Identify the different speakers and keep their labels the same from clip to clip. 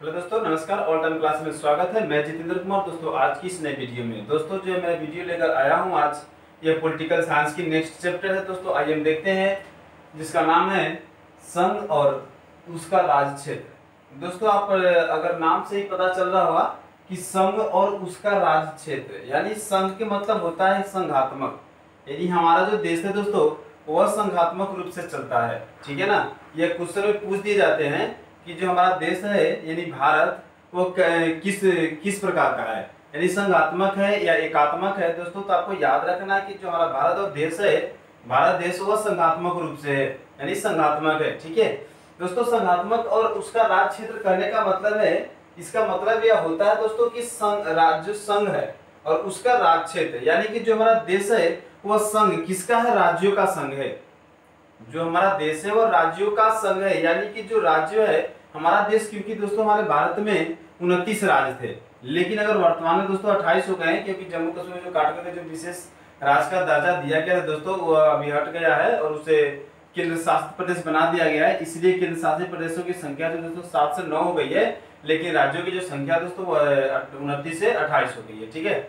Speaker 1: Hello दोस्तों, नमस्कार। All time class में स्वागत है। मैं जितेंद्र कुमार। दोस्तों आज की इस नए वीडियो में जो मैं वीडियो लेकर आया हूं आज ये पॉलिटिकल साइंस की नेक्स्ट चैप्टर है। दोस्तों आइए हम देखते हैं, जिसका नाम है संघ और उसका राज क्षेत्र। दोस्तों आप अगर नाम से ही पता चल रहा होगा कि संघ और उसका राज क्षेत्र, यानी संघ के मतलब होता है संघात्मक। यदि हमारा जो देश है दोस्तों वह संघात्मक रूप से चलता है, ठीक है ना। यह क्वेश्चन में पूछ दिए जाते हैं कि जो हमारा देश है यानी भारत वो किस किस प्रकार का है, यानी संघात्मक है या एकात्मक है। दोस्तों तो आपको याद रखना है कि जो हमारा भारत और देश है, भारत देश वो संघात्मक रूप से है, यानी संघात्मक है, ठीक है दोस्तों। संघात्मक और उसका राज क्षेत्र करने का मतलब है, इसका मतलब यह होता है दोस्तों कि संघ राज्य संघ है और उसका राज क्षेत्र, यानी कि जो हमारा देश है वह संघ किसका है, राज्यों का संघ है। जो हमारा देश है वो राज्यों का संघ है, यानी कि जो राज्य है हमारा देश, क्योंकि दोस्तों हमारे भारत में 29 राज्य थे, लेकिन अगर वर्तमान में दोस्तों 28 हो गए हैं, क्योंकि जम्मू कश्मीर जो काट करके जो विशेष राज्य का दर्जा दिया गया है दोस्तों वो अभी हट गया है और उसे केंद्र शासित प्रदेश बना दिया गया है। इसलिए केंद्र शासित प्रदेशों की संख्या जो दोस्तों 7 से 9 हो गई है, लेकिन राज्यों की जो संख्या दोस्तों वो 29 से 28 हो गई है, ठीक है।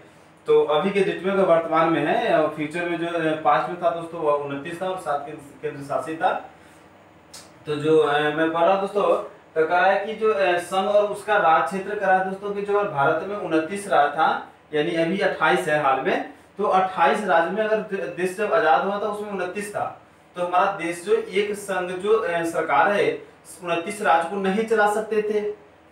Speaker 1: तो अभी के डेट में वर्तमान में है, और फ्यूचर में जो पास्ट में था दोस्तों वो 29 था और 7 केंद्र शासित था। तो जो मैं पढ़ रहा दोस्तों तो कहा है कि जो संघ और उसका राज क्षेत्र करा है दोस्तों कि जो भारत में 29 राज्य था, यानी अभी 28 है हाल में। तो 28 राज्य में अगर देश जब आजाद हुआ था उसमें 29 था, तो हमारा देश जो एक संघ जो सरकार है 29 राज्य को नहीं चला सकते थे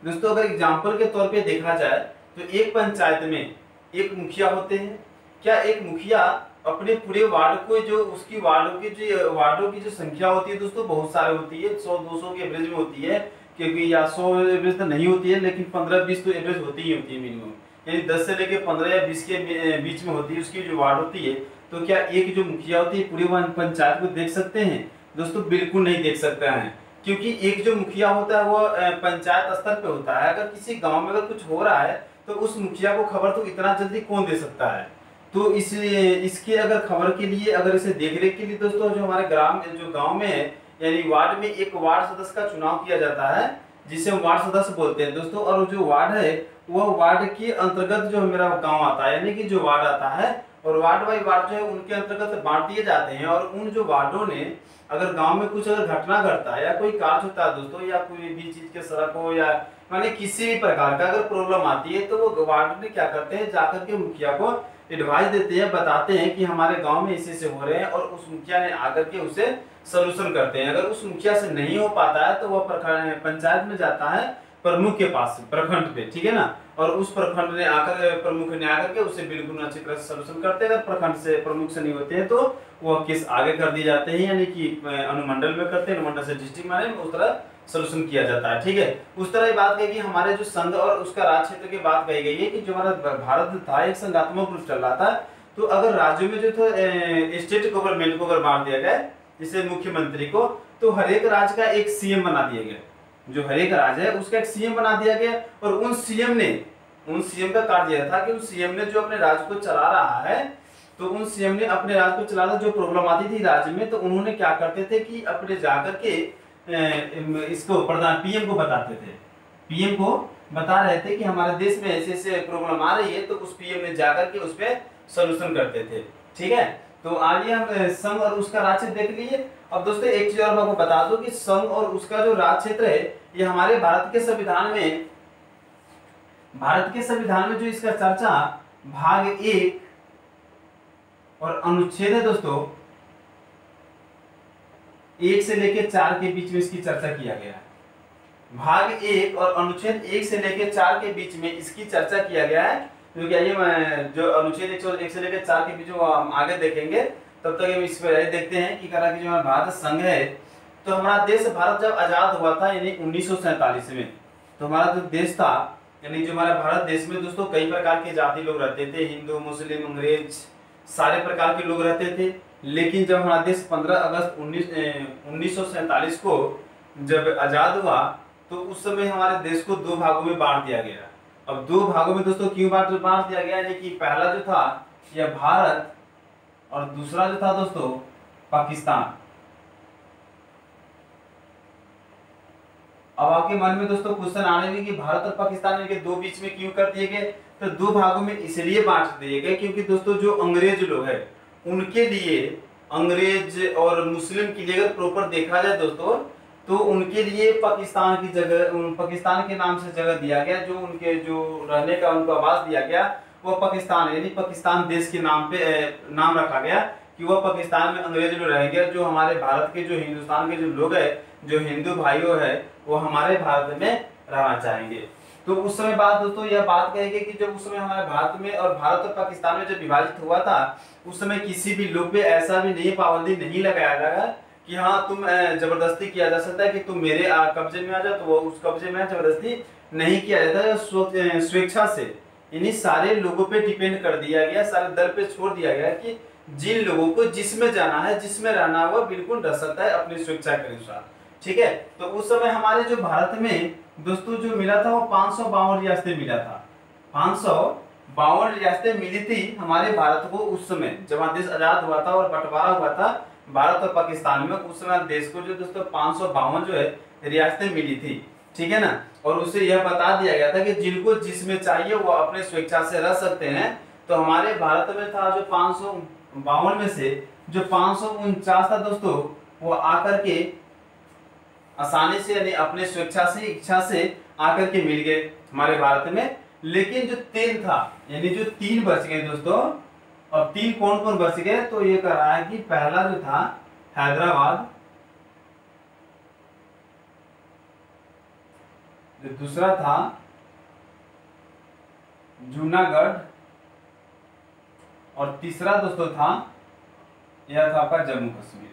Speaker 1: दोस्तों। अगर एग्जाम्पल के तौर पे देखा जाए तो एक पंचायत में एक मुखिया होते हैं। क्या एक मुखिया अपने पूरे वार्ड को, जो उसकी वार्डों की जो संख्या होती है दोस्तों बहुत सारी होती है, 100-200 के एवरेज में होती है, क्योंकि या 100 एवरेज तो नहीं होती है, लेकिन 15-20 तो एवरेज होती ही होती है मिनिमम, यानी 10 से लेके 15 या 20 के बीच में होती है उसकी जो वार्ड होती है। तो क्या एक जो मुखिया होती है पूरी पंचायत को देख सकते हैं दोस्तों? बिल्कुल नहीं देख सकते हैं, क्योंकि एक जो मुखिया होता है वो पंचायत स्तर पे होता है। अगर किसी गाँव में अगर कुछ हो रहा है तो उस मुखिया को खबर तो इतना जल्दी कौन दे सकता है। तो इसलिए इसके अगर खबर के लिए, अगर इसे देखरेख के लिए दोस्तों जो हमारे जो गांव में है, यानी वार्ड में एक वार्ड सदस्य का चुनाव किया जाता है, जिसे हम वार्ड सदस्य बोलते हैं दोस्तों। और जो वार्ड है वह वार्ड के अंतर्गत जो मेरा गांव आता है, यानी कि जो वार्ड आता है, और वार्ड बाई वार्ड जो है उनके अंतर्गत बांट दिए जाते हैं। और उन जो वार्डों ने अगर गांव में कुछ अगर घटना घटता है या कोई कार्य होता है दोस्तों, या कोई भी चीज के सड़क हो या माने किसी भी प्रकार का अगर प्रॉब्लम आती है, तो वो वार्ड में क्या करते हैं, जाकर के मुखिया को एडवाइस देते हैं, बताते हैं कि हमारे गांव में ऐसे हो रहे हैं, और उस मुखिया ने आकर के उसे सलूशन करते हैं। अगर उस मुखिया से नहीं हो पाता है तो वह पंचायत में जाता है प्रमुख के पास, प्रखंड पे, ठीक है ना। और उस प्रखंड ने आकर, प्रमुख ने आकर के उसे बिल्कुल अच्छी तरह से सलूशन करते हैं। अगर प्रखंड से प्रमुख से नहीं होते हैं तो वह केस आगे कर दिए जाते हैं, यानी कि अनुमंडल में करते हैं, अनुमंडल से डिस्ट्रिक्ट में उस तरह सलूशन किया जाता है, ठीक है। उस तरह बात कही कि हमारे जो संघ और उसका राज क्षेत्र की बात कही गई है कि जो हमारा भारत था एक संघात्मक रूप चल रहा था। तो अगर राज्यों में जो था स्टेट गवर्नमेंट को अगर बांट दिया गया, जैसे मुख्यमंत्री को, तो हर एक राज्य का एक सीएम बना दिया गया। जो हर एक राज्य है उसका एक सीएम बना दिया गया, और उन सीएम का कार्य यह था कि उस सीएम ने जो अपने राज्य को चला रहा है, तो उन सीएम ने अपने राज्य को चलाना, जो प्रॉब्लम आती थी राज्य में, तो उन्होंने क्या करते थे कि अपने जाकर के इसको प्रधान पीएम को बताते थे, पीएम को बता रहे थे कि हमारे देश में ऐसे ऐसे प्रॉब्लम आ रही है, तो उस पीएम ने जाकर के उस पे सॉल्यूशन करते थे, ठीक है। तो आइए हम संघ और उसका राज क्षेत्र देख लीजिए। अब दोस्तों एक चीज और मैं आपको बता दूं कि संघ और उसका जो राज क्षेत्र है, ये हमारे भारत के संविधान में जो इसका चर्चा भाग 1 और अनुच्छेद है दोस्तों 1 से लेकर 4 के बीच में इसकी चर्चा किया गया है। भाग 1 और अनुच्छेद 1 से लेकर 4 के बीच में इसकी चर्चा किया गया है। क्योंकि आइए मैं जो अनुच्छेद 1 से लेकर 4 के बीच में हम आगे देखेंगे, तब तक हम इस पर देखते हैं कि करा कि जो हमारा भारत संघ है, तो हमारा देश भारत जब आजाद हुआ था यानी 1947 में, तो हमारा जो देश था, यानी जो हमारा भारत देश में दोस्तों कई प्रकार के जाति लोग रहते थे, हिंदू, मुस्लिम, अंग्रेज, सारे प्रकार के लोग रहते थे। लेकिन जब हमारा देश 15 अगस्त 1947 को जब आजाद हुआ, तो उस समय हमारे देश को 2 भागों में बांट दिया गया। अब 2 भागों में दोस्तों क्यों बांट दिया गया, यानी कि पहला जो था यह भारत और दूसरा जो था दोस्तों पाकिस्तान। अब आपके मन में दोस्तों क्वेश्चन आने लगे कि भारत और पाकिस्तान के दो बीच में क्यों कर दिए गए, तो दो भागों में इसलिए बांट दिए गए क्योंकि दोस्तों जो अंग्रेज लोग हैं उनके लिए, अंग्रेज और मुस्लिम के लिए अगर प्रॉपर देखा जाए दोस्तों, तो उनके लिए पाकिस्तान की जगह, पाकिस्तान के नाम से जगह दिया गया, जो उनके जो रहने का उनको आवास दिया गया वो पाकिस्तान, यानी पाकिस्तान देश के नाम पे नाम रखा गया कि वह पाकिस्तान में अंग्रेज लोग रहेंगे। जो हमारे भारत के, जो हिंदुस्तान के जो लोग हैं, जो हिंदू भाइयों है, वो हमारे भारत में रहना चाहेंगे। तो उस समय बात दोस्तों यह बात कहेगी कि जब उस समय हमारे भारत में और भारत और पाकिस्तान में जब विभाजित हुआ था, उस समय किसी भी लोग पे ऐसा भी नहीं, पाबंदी नहीं लगाया गया कि हाँ तुम जबरदस्ती किया जा सकता है कि तुम मेरे कब्जे में आ जाओ, तो वो उस कब्जे में जबरदस्ती नहीं किया जाता है, स्वेच्छा से, यानी सारे लोगों पे डिपेंड कर दिया गया, सारे दल पे छोड़ दिया गया कि जिन लोगों को जिसमें जाना है, जिसमें रहना है, वो बिल्कुल रह सकता है अपनी स्वेच्छा के अनुसार। ठीक है, तो उस समय हमारे जो भारत में दोस्तों जो मिला था वो 552 रियासतें मिला था, 552 रियासतें मिली थी हमारे भारत को उस समय, जब देश आजाद हुआ था और बंटवारा हुआ था भारत और पाकिस्तान में। उस समय देश को जो दोस्तों 552 जो है रियासतें मिली थी, ठीक है ना। और उसे यह बता दिया गया था कि जिनको जिसमें चाहिए वो अपने स्वेच्छा से रह सकते हैं। तो हमारे भारत में था जो 552 में से जो 549 था दोस्तों, वो आकर के आसानी से, यानी अपने स्वेच्छा से, इच्छा से आकर के मिल गए हमारे भारत में। लेकिन जो 3 था, यानी जो 3 बच गए दोस्तों, और 3 कौन कौन बच गए, तो ये कह रहा है कि पहला जो था हैदराबाद, जो दूसरा था जूनागढ़, और तीसरा दोस्तों था, यह था आपका जम्मू कश्मीर।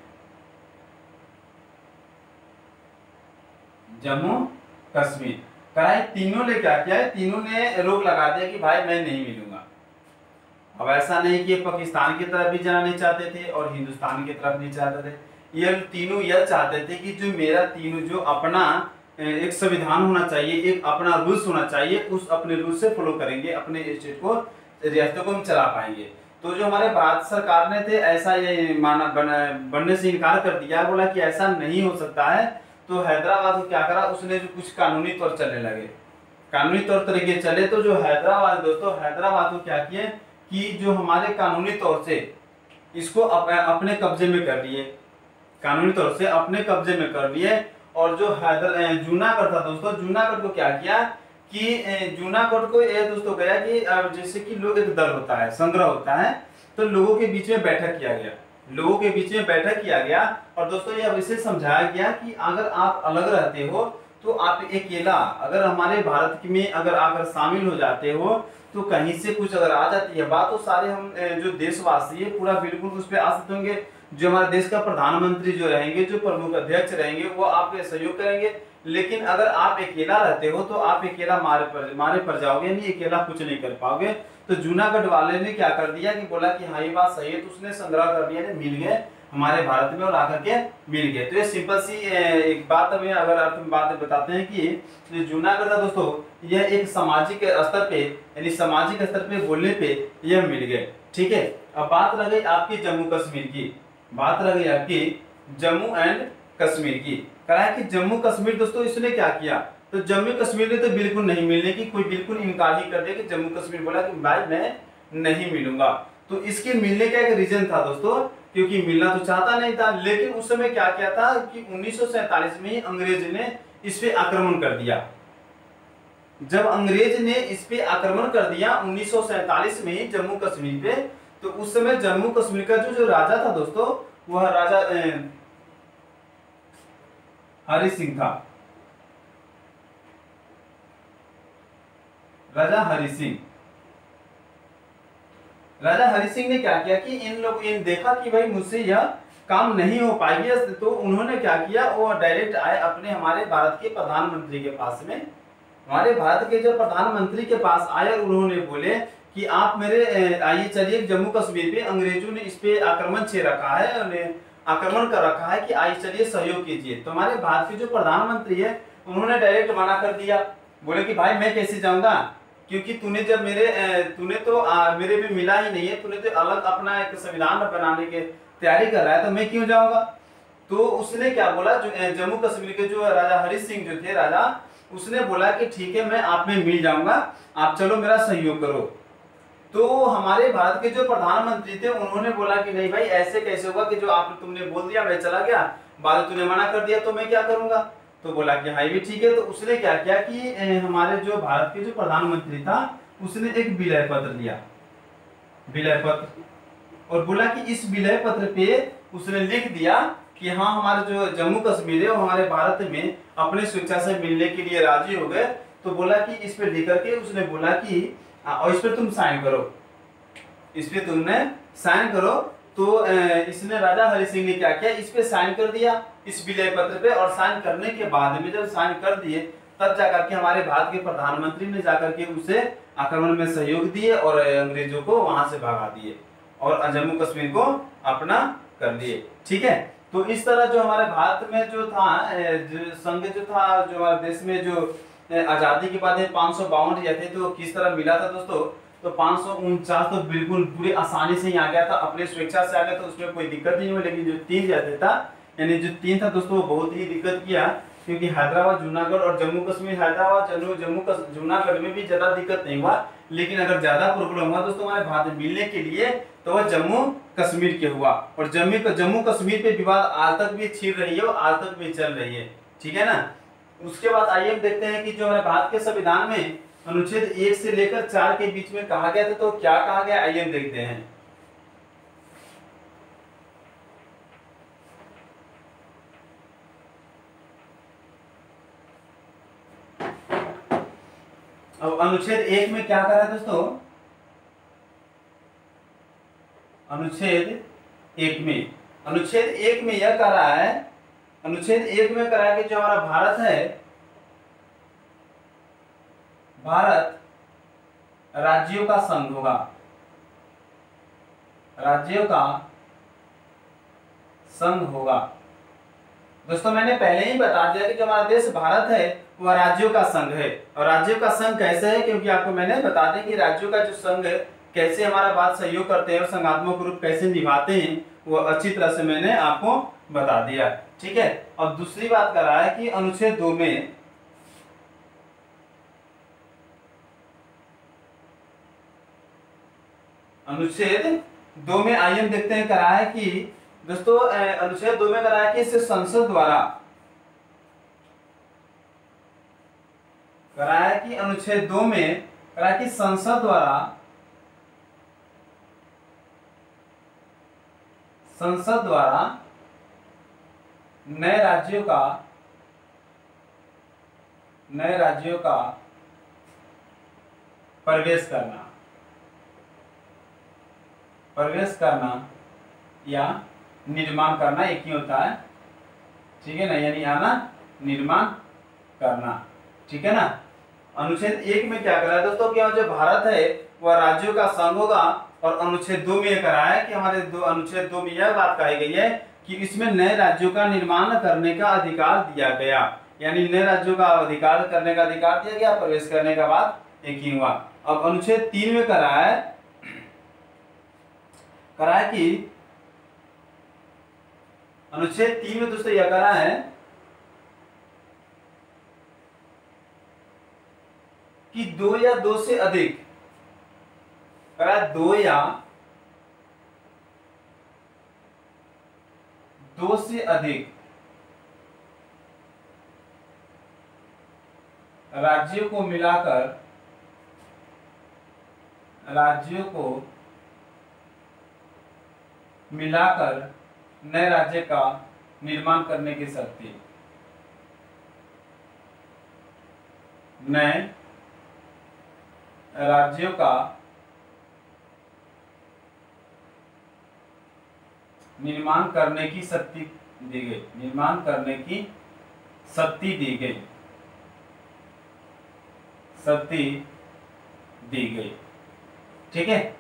Speaker 1: जम्मू कश्मीर कराई, तीनों ने क्या किया है, तीनों ने रोक लगा दिया कि भाई मैं नहीं मिलूंगा। अब ऐसा नहीं कि पाकिस्तान की तरफ भी जाना नहीं चाहते थे और हिंदुस्तान की तरफ नहीं चाहते थे, ये तीनों यह चाहते थे कि जो मेरा तीनों जो अपना एक संविधान होना चाहिए, एक अपना रूल्स होना चाहिए, उस अपने रूल से फॉलो करेंगे, अपने स्टेट को, रियासतों को हम चला पाएंगे। तो जो हमारे भारत सरकार ने थे ऐसा ये माना बनने से इनकार कर दिया, बोला कि ऐसा नहीं हो सकता है। तो हैदराबाद को क्या करा, उसने जो कुछ कानूनी तौर चलने लगे, कानूनी तौर तरीके चले, तो जो हैदराबाद दोस्तों, हैदराबाद को क्या किए कि जो हमारे कानूनी तौर से इसको अपने कब्जे में कर लिए, कानूनी तौर से अपने कब्जे में कर लिए। और जो जूनागढ़ था दोस्तों, जूनागढ़ को क्या किया कि जूनागढ़ को ये दोस्तों गया कि जैसे कि लोग, एक दल होता है, संग्रह होता है, तो लोगों के बीच में बैठक किया गया, लोगों के बीच में बैठक किया गया। और दोस्तों ये इसे समझाया गया कि अगर आप अलग रहते हो तो आप अकेला, अगर हमारे भारत में अगर आकर शामिल हो जाते हो, तो कहीं से कुछ अगर आ जाती है बात, तो सारे हम जो देशवासी है पूरा बिल्कुल उस पर आश्रित होंगे। जो हमारे देश का प्रधानमंत्री जो रहेंगे, जो प्रमुख अध्यक्ष रहेंगे, वो आपके सहयोग करेंगे। लेकिन अगर आप अकेला रहते हो तो आप अकेला मारे पर जाओगे, नहीं अकेला कुछ नहीं कर पाओगे। तो जूनागढ़ वाले ने क्या कर दिया कि बोला कि हाँ ये बात सही है, तो उसने संग्रह कर लिया, मिल गए हमारे भारत में और आकर के मिल गए। तो ये सिंपल सी एक बात हमें अगर अर्थ में बात बताते हैं कि जो जूनागढ़ था दोस्तों, यह एक सामाजिक स्तर पे, यानी सामाजिक स्तर पे बोलने पे यह मिल गए। ठीक है, अब बात रह गई आपकी जम्मू कश्मीर की, बात रह गई आपकी जम्मू एंड कश्मीर की। कहा है कि जम्मू कश्मीर दोस्तों इसने क्या किया, तो जम्मू कश्मीर ने तो बिल्कुल नहीं मिलने की, कोई बिल्कुल इनकार ही कर दिया कि जम्मू कश्मीर बोला कि भाई मैं नहीं मिलूंगा। तो इसके मिलने का एक रीजन था दोस्तों, क्योंकि मिलना तो चाहता नहीं था। लेकिन उस समय क्या किया था कि 1947 में ही अंग्रेज ने इस पे आक्रमण कर दिया। जब अंग्रेज ने इस पे आक्रमण कर दिया 1947 में ही जम्मू कश्मीर पे, तो उस समय जम्मू कश्मीर का जो राजा था दोस्तों, वह राजा हरि सिंह था, राजा हरि सिंह। राजा हरि सिंह ने क्या किया कि इन देखा कि भाई मुझसे यह काम नहीं हो पाएगी, तो उन्होंने क्या किया, वो डायरेक्ट आए अपने हमारे भारत के प्रधानमंत्री के पास में, हमारे भारत के जो प्रधानमंत्री के पास आए और उन्होंने बोले कि आप मेरे आइए चलिए जम्मू कश्मीर पे अंग्रेजों ने इस पे आक्रमण छे रखा है, आक्रमण कर रखा है, कि आइए चलिए सहयोग कीजिए। तो हमारे भारत के जो प्रधानमंत्री है उन्होंने डायरेक्ट मना कर दिया, बोले कि भाई मैं कैसे जाऊंगा, क्योंकि तूने जब तूने तो मेरे भी मिला ही नहीं है, तूने तो अलग अपना एक संविधान बनाने की तैयारी कर रहा है, तो मैं क्यों जाऊंगा। तो उसने क्या बोला, जो जम्मू कश्मीर के जो राजा हरि सिंह जो थे राजा, उसने बोला कि ठीक है मैं आप में मिल जाऊंगा, आप चलो मेरा सहयोग करो। तो हमारे भारत के जो प्रधानमंत्री थे उन्होंने बोला कि नहीं भाई ऐसे कैसे होगा कि जो आप तुमने बोल दिया मैं चला गया, बाद में तूने मना कर दिया तो मैं क्या करूंगा। तो बोला कि हाँ भी ठीक है। तो उसने क्या किया कि हमारे जो भारत के जो प्रधानमंत्री था उसने एक विलय पत्र लिया, विलय पत्र, और बोला कि इस विलय पत्र पे उसने लिख दिया कि हाँ हमारे जो जम्मू कश्मीर है वो हमारे भारत में अपने स्वेच्छा से मिलने के लिए राजी हो गए। तो बोला कि इस पे लिख करके उसने बोला कि और इस पे तुम साइन करो, इस पे तुमने साइन करो। तो इसने राजा हरि सिंह ने क्या किया, इस पे साइन कर दिया इस विलय पत्र पे, और साइन करने के बाद में जब साइन कर दिए तब जाकर के हमारे भारत के प्रधानमंत्री ने जाकर के उसे आक्रमण में सहयोग दिए और अंग्रेजों को वहां से भगा दिए और जम्मू कश्मीर को अपना कर लिए। ठीक है, तो इस तरह जो हमारे भारत में जो था जो संघ जो था, जो हमारे देश में जो आजादी के बाद 552 रियासतें थे तो किस तरह मिला था दोस्तों। तो 549 तो बिल्कुल पूरी आसानी से ही आ गया था, अपने स्वेच्छा से आ गया, तो उसमें कोई दिक्कत नहीं हुई। लेकिन जो 3 रियासतें था, यानी जो 3 था दोस्तों, वो बहुत ही दिक्कत किया, क्योंकि हैदराबाद, जूनागढ़ और जम्मू कश्मीर, हैदराबाद जूनागढ़ में भी ज्यादा दिक्कत नहीं हुआ, लेकिन अगर ज्यादा प्रॉब्लम हुआ दोस्तों हमारे भारत में मिलने के लिए तो वह जम्मू कश्मीर के हुआ। और जम्मू कश्मीर पे विवाद आज तक भी छिड़ रही है और आज तक भी चल रही है। ठीक है ना। उसके बाद आइए हम देखते हैं कि जो हमारे भारत के संविधान में अनुच्छेद 1 से लेकर 4 के बीच में कहा गया था, तो क्या कहा गया आइए हम देखते हैं। अब अनुच्छेद 1 में क्या करा है दोस्तों, अनुच्छेद 1 में यह कह रहा है, अनुच्छेद 1 में कह रहा है कि जो हमारा भारत है, भारत राज्यों का संघ होगा, राज्यों का संघ होगा। दोस्तों मैंने पहले ही बता दिया कि जो हमारा देश भारत है वह राज्यों का संघ है। और राज्यों का संघ कैसे है, क्योंकि आपको मैंने बता दें कि राज्यों का जो संघ है कैसे हमारा बात सहयोग करते हैं और संघात्मक रूप कैसे निभाते हैं, वो अच्छी तरह से मैंने आपको बता दिया। ठीक है। और दूसरी बात कर रहा है कि अनुच्छेद 2 में आइए हम देखते हैं करा है कि दोस्तों अनुच्छेद 2 में करा है कि इसे संसद द्वारा करा है कि अनुच्छेद 2 में करा है कि संसद द्वारा नए राज्यों का प्रवेश करना या निर्माण करना एक ही होता है। ठीक है ना, यानी आना, निर्माण करना। ठीक है ना। अनुच्छेद 1 में क्या करा है दोस्तों कि जो भारत है वह राज्यों का संघ होगा, और अनुच्छेद 2 में करा है कि हमारे अनुच्छेद 2 में यह बात कही गई है कि इसमें नए राज्यों का निर्माण करने का अधिकार दिया गया, यानी नए राज्यों का अधिकार करने का अधिकार दिया गया, प्रवेश करने का बात एक ही हुआ। अब अनुच्छेद 3 में करा है कि अनुच्छेद 3 में दोस्तों यह करा है कि 2 या 2 से अधिक, करा 2 या 2 से अधिक राज्यों को मिलाकर नए राज्य का निर्माण करने की शक्ति, नए राज्यों का निर्माण करने की शक्ति दी गई, निर्माण करने की शक्ति दी गई, शक्ति दी गई। ठीक है।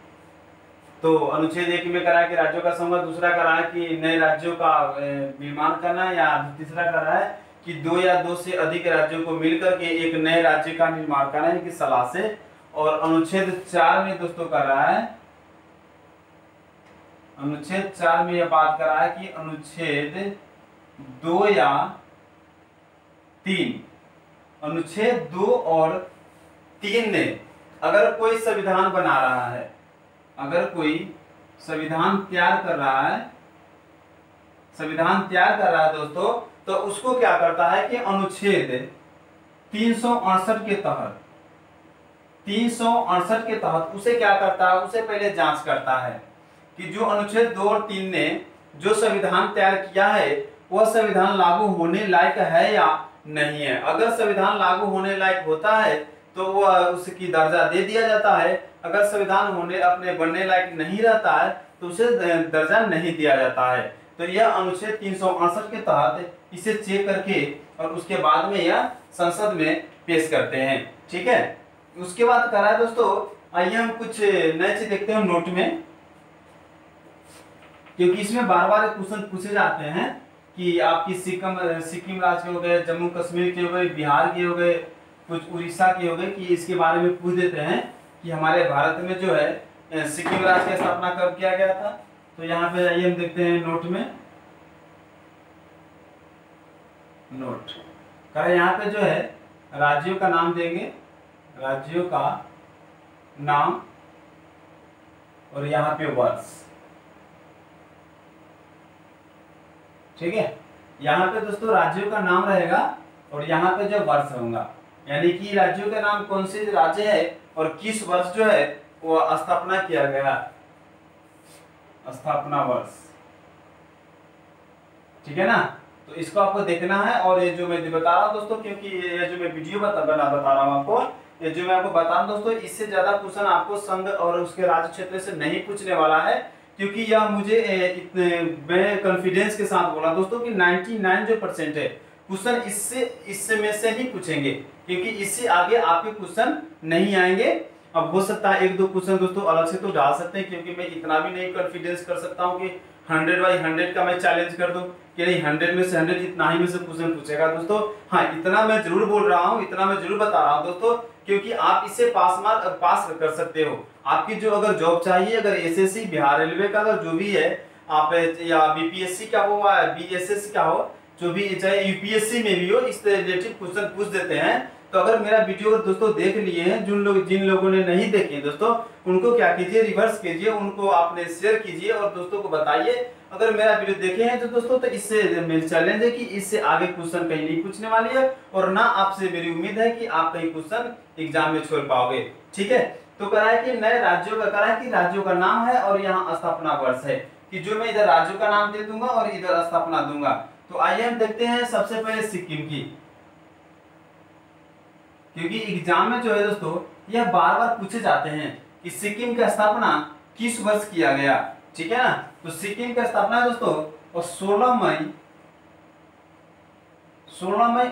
Speaker 1: तो अनुच्छेद 1 में करा है कि राज्यों का संघ, दूसरा करा है कि नए राज्यों का निर्माण करना, या तीसरा करा है कि 2 या 2 से अधिक राज्यों को मिलकर के एक नए राज्य का निर्माण करना है, इनकी सलाह से। और अनुच्छेद 4 में दोस्तों कर रहा है, अनुच्छेद 4 में यह बात कर रहा है कि अनुच्छेद 2 या 3, अनुच्छेद 2 और 3 ने अगर कोई संविधान बना रहा है, अगर कोई संविधान तैयार कर रहा है, संविधान तैयार कर रहा है दोस्तों, तो उसको क्या करता है कि अनुच्छेद 368 के तहत, 368 के तहत उसे क्या करता है, उसे पहले जांच करता है कि जो अनुच्छेद 2 और 3 ने जो संविधान तैयार किया है वह संविधान लागू होने लायक है या नहीं है। अगर संविधान लागू होने लायक होता है तो वह उसकी दर्जा दे दिया जाता है, अगर संविधान होने अपने बनने लायक नहीं रहता है तो उसे दर्जा नहीं दिया जाता है। तो यह अनुच्छेद 368 के तहत इसे चेक करके और उसके बाद में यह संसद में पेश करते हैं। ठीक है, उसके बाद करा है दोस्तों, आइए हम कुछ नए चीज देखते हैं नोट में, क्योंकि इसमें बार बार क्वेश्चन पूछे जाते हैं कि आपकी सिक्किम राज्य के हो गए, जम्मू कश्मीर के हो गए, बिहार के हो गए, कुछ उड़ीसा के हो गए, कि इसके बारे में पूछ देते हैं कि हमारे भारत में जो है सिक्किम राज्य की स्थापना कब किया गया था। तो यहाँ पे आइए हम देखते हैं नोट में, नोट करें, यहाँ पे जो है राज्यों का नाम देंगे, राज्यों का नाम और यहाँ पे वर्ष। ठीक है, यहाँ पे दोस्तों राज्यों का नाम रहेगा और यहाँ पे जो वर्ष होगा, यानी कि राज्यों के नाम कौन से राज्य है और किस वर्ष जो है वो स्थापना किया गया, स्थापना वर्ष। ठीक है ना, तो इसको आपको देखना है। और ये जो मैं बता रहा हूँ दोस्तों, क्योंकि ये जो मैं वीडियो बता रहा हूँ आपको, ये जो मैं आपको बता रहा हूँ दोस्तों, इससे ज्यादा क्वेश्चन आपको संघ और उसके राज्य क्षेत्र से नहीं पूछने वाला है, क्योंकि यह मुझे इतने मैं कॉन्फिडेंस के साथ बोला दोस्तों कि 99% है क्वेश्चन इससे में से ही पूछेंगे, क्योंकि इससे आगे आपके क्वेश्चन नहीं आएंगे। अब हो सकता है 1-2 क्वेश्चन दोस्तों अलग से तो डाल सकते हैं, क्योंकि मैं इतना भी नहीं कॉन्फिडेंस कर सकता हूँ कि 100/100 का मैं चैलेंज कर दूं कि नहीं 100 में से 100 इतना ही में से क्वेश्चन पूछेगा दोस्तों। हाँ, इतना मैं जरूर बोल रहा हूँ, इतना मैं जरूर बता रहा हूँ दोस्तों, क्योंकि आप इससे पास कर सकते हो। आपकी जो अगर जॉब चाहिए, अगर एसएससी, बिहार रेलवे का अगर जो भी है आप, या बीपीएससी का हो या बीएसएस का हो, जो भी चाहे यूपीएससी में भी हो, इस रिलेटेड क्वेश्चन पूछ देते हैं। तो अगर मेरा वीडियो दोस्तों देख लिए हैं, जिन लोगों ने नहीं देखे दोस्तों, उनको क्या कीजिए, रिवर्स कीजिए, उनको आपने शेयर कीजिए और दोस्तों को बताइए। अगर मेरा वीडियो देखे हैं तो दोस्तों, तो इससे मेरी चैलेंज है कि इससे आगे क्वेश्चन कहीं नहीं पूछने वाली है, और ना आपसे मेरी उम्मीद है कि आप कहीं क्वेश्चन एग्जाम में छोड़ पाओगे। ठीक है, तो करा है कि नए राज्यों का, करा है कि राज्यों का नाम है और यहाँ स्थापना वर्ष है, कि जो मैं इधर राज्यों का नाम दे दूंगा और इधर स्थापना दूंगा। तो आइए हम देखते हैं सबसे पहले सिक्किम की, क्योंकि एग्जाम में जो है दोस्तों यह बार बार पूछे जाते हैं कि सिक्किम की स्थापना किस वर्ष किया गया। ठीक है ना, तो सिक्किम की स्थापना दोस्तों और 16 मई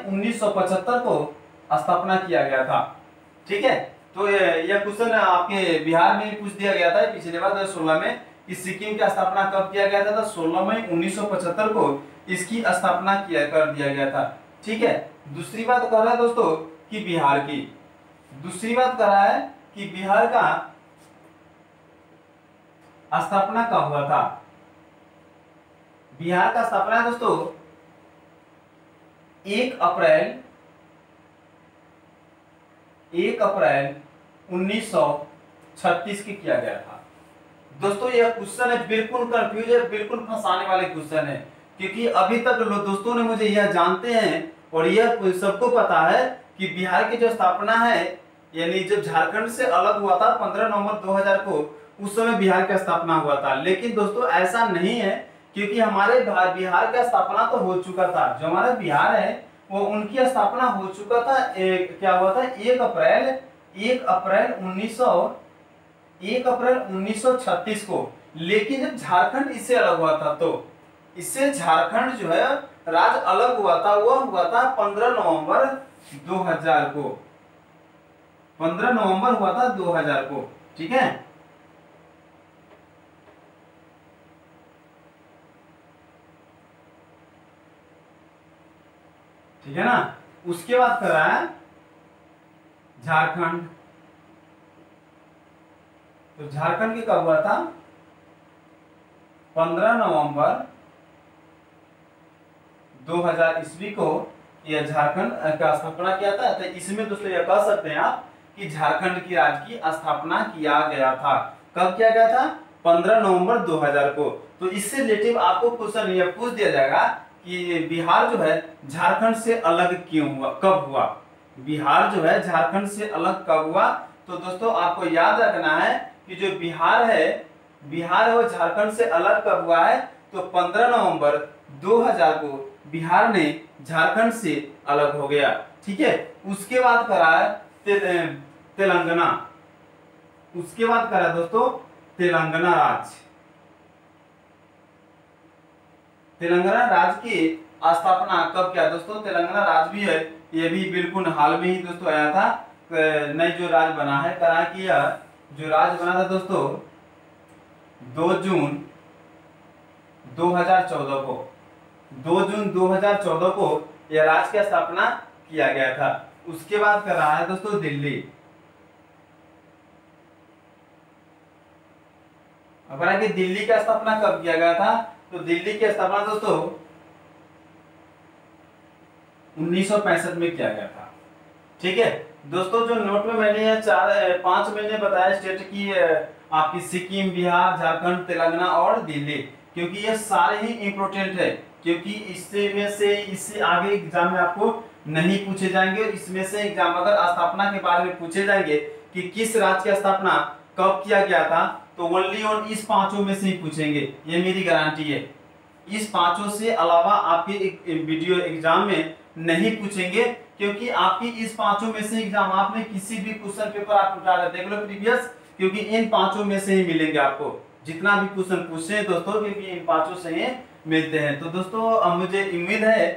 Speaker 1: 1975 को स्थापना किया गया था। ठीक है, तो यह क्वेश्चन आपके बिहार में पूछ दिया गया था पिछले बार 2016 में, कि सिक्किम की स्थापना कब किया गया था, तो 16 मई 1975 को इसकी स्थापना कर दिया गया था। ठीक है, दूसरी बात कर रहा है दोस्तों कि बिहार की, दूसरी बात कर रहा है कि बिहार का स्थापना कब हुआ था। बिहार का स्थापना दोस्तों 1 अप्रैल 1936 की किया गया था। दोस्तों यह क्वेश्चन है बिल्कुल कंफ्यूज है, बिल्कुल फंसाने वाले क्वेश्चन है, क्योंकि अभी तक दोस्तों ने मुझे यह जानते हैं और यह सबको पता है कि बिहार की जो स्थापना है, यानी जब झारखंड से अलग हुआ था 15 नवंबर 2000 को, उस समय बिहार का स्थापना हुआ था। लेकिन दोस्तों ऐसा नहीं है, क्योंकि हमारे बिहार का स्थापना तो हो चुका था, जो हमारा बिहार है वो उनकी स्थापना हो चुका था। क्या हुआ था 1 अप्रैल 1936 को। लेकिन जब झारखंड इससे अलग हुआ था, तो इससे झारखंड जो है राज्य अलग हुआ था, वो हुआ था 15 नवंबर 2000 को, 15 नवंबर हुआ था 2000 को। ठीक है, ठीक है ना। उसके बाद कर रहा है झारखंड, तो झारखंड की कब हुआ था 15 नवंबर 2000 ईस्वी को यह झारखंड का स्थापना किया था। तो इसमें दोस्तों यह कह सकते हैं आप कि झारखंड की राज्य की स्थापना किया गया था। कब किया गया था? 15 नवंबर 2000 को। तो इससे रिलेटिव आपको क्वेश्चन यह पूछ दिया जाएगा कि बिहार जो है झारखंड से अलग क्यों हुआ, कब हुआ? बिहार जो है झारखंड से अलग कब हुआ? तो दोस्तों आपको याद रखना है कि जो बिहार है वो झारखंड से अलग कब हुआ है? तो 15 नवंबर 2000 को बिहार ने झारखंड से अलग हो गया। ठीक है। उसके बाद करा है तेलंगाना। उसके बाद करा दोस्तों तेलंगाना राज्य। तेलंगाना राज्य की स्थापना कब किया दोस्तों? तेलंगाना राज्य भी है, ये भी बिल्कुल हाल में ही दोस्तों आया था। नई जो राज्य बना है, करा कि यह जो राज्य बना था दोस्तों 2 जून 2014 को, 2 जून 2014 को यह राज्य की स्थापना किया गया था। उसके बाद कर रहा है दोस्तों दिल्ली। अब कि दिल्ली की स्थापना कब किया गया था? तो दिल्ली की स्थापना दोस्तों 1965 में किया गया था। ठीक है दोस्तों, जो नोट में मैंने यह 5 महीने बताया स्टेट की, आपकी सिक्किम, बिहार, झारखंड, तेलंगाना और दिल्ली, क्योंकि ये सारे ही इंपोर्टेंट है, क्योंकि इससे आगे एग्जाम में आपको नहीं पूछे जाएंगे। इसमें से एग्जाम अगर स्थापना के बारे में पूछे जाएंगे कि किस राज्य की स्थापना कब किया गया था, तो ओनली ऑन इस पांचों में से ही पूछेंगे, ये मेरी गारंटी है। इस पांचों से अलावा आपके वीडियो एग्जाम में नहीं पूछेंगे, क्योंकि आपकी इस पांचों में से एग्जाम आपने किसी भी क्वेश्चन पेपर आप उठा कर देख लो प्रीवियस, क्योंकि इन पांचों में से ही मिलेंगे आपको जितना भी क्वेश्चन पूछे हैं दोस्तों, क्योंकि इन पांचों से ही मिलते हैं। तो दोस्तों मुझे उम्मीद है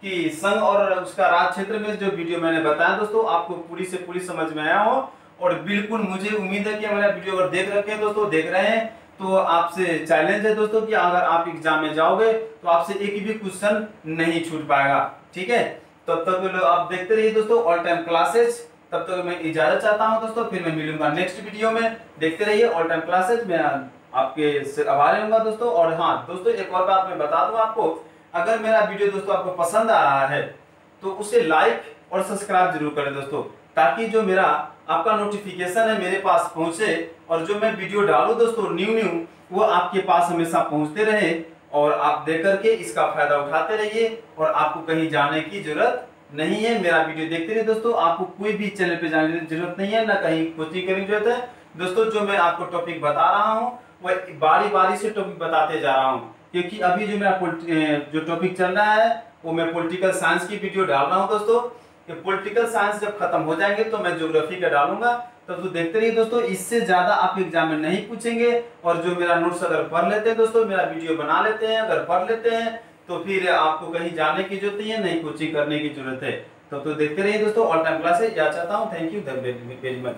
Speaker 1: कि संघ और उसका राज्य क्षेत्र में जो वीडियो मैंने बताया दोस्तों आपको पूरी से पूरी समझ में आया हो। और बिल्कुल मुझे उम्मीद है कि हमारा वीडियो अगर देख रखे हैं दोस्तों, देख रहे हैं, तो आपसे चैलेंज है दोस्तों कि अगर आप एग्जाम में जाओगे तो आपसे एक भी क्वेश्चन नहीं छूट पाएगा। ठीक है, तब तक आप देखते रहिए दोस्तों ऑल टाइम क्लासेस। तब तक मैं इजाजत चाहता हूं दोस्तों, फिर मैं मिलूंगा नेक्स्ट वीडियो में। देखते रहिए ऑल टाइम क्लासेस। मैं आपके से आभारी हूँ दोस्तों। और हाँ दोस्तों, एक और बात मैं बता दूं आपको, अगर मेरा वीडियो दोस्तों आपको पसंद आ रहा है तो उसे लाइक और सब्सक्राइब जरूर करें दोस्तों, ताकि जो मेरा आपका नोटिफिकेशन है मेरे पास पहुंचे और जो मैं वीडियो डालूं दोस्तों न्यू वो आपके पास हमेशा पहुंचते रहे और आप देख करके इसका फायदा उठाते रहिए और आपको कहीं जाने की जरूरत नहीं है। मेरा वीडियो देखते रहिए दोस्तों, आपको कोई भी चैनल पे जाने की जरूरत नहीं है, ना कहीं कोचिंग करने की जरूरत है दोस्तों। जो मैं आपको टॉपिक बता रहा हूँ वह बारी बारी से टॉपिक बताते जा रहा हूँ, क्योंकि अभी जो मेरा जो टॉपिक चल रहा है वो मैं पॉलिटिकल साइंस की वीडियो डाल रहा हूँ दोस्तों। पॉलिटिकल साइंस जब खत्म हो जाएंगे तो मैं ज्योग्राफी का डालूंगा, तब तो देखते रहिए दोस्तों। इससे ज्यादा आप एग्जाम में नहीं पूछेंगे। और जो मेरा नोट्स अगर पढ़ लेते हैं दोस्तों, मेरा वीडियो बना लेते हैं, अगर पढ़ लेते हैं तो फिर आपको कहीं जाने की जरूरत नहीं है, नहीं कोचिंग करने की जरूरत है। तो देखते रहिए दोस्तों ऑल टाइम क्लासेस। याद चाहता हूँ, थैंक यू वेरी मच।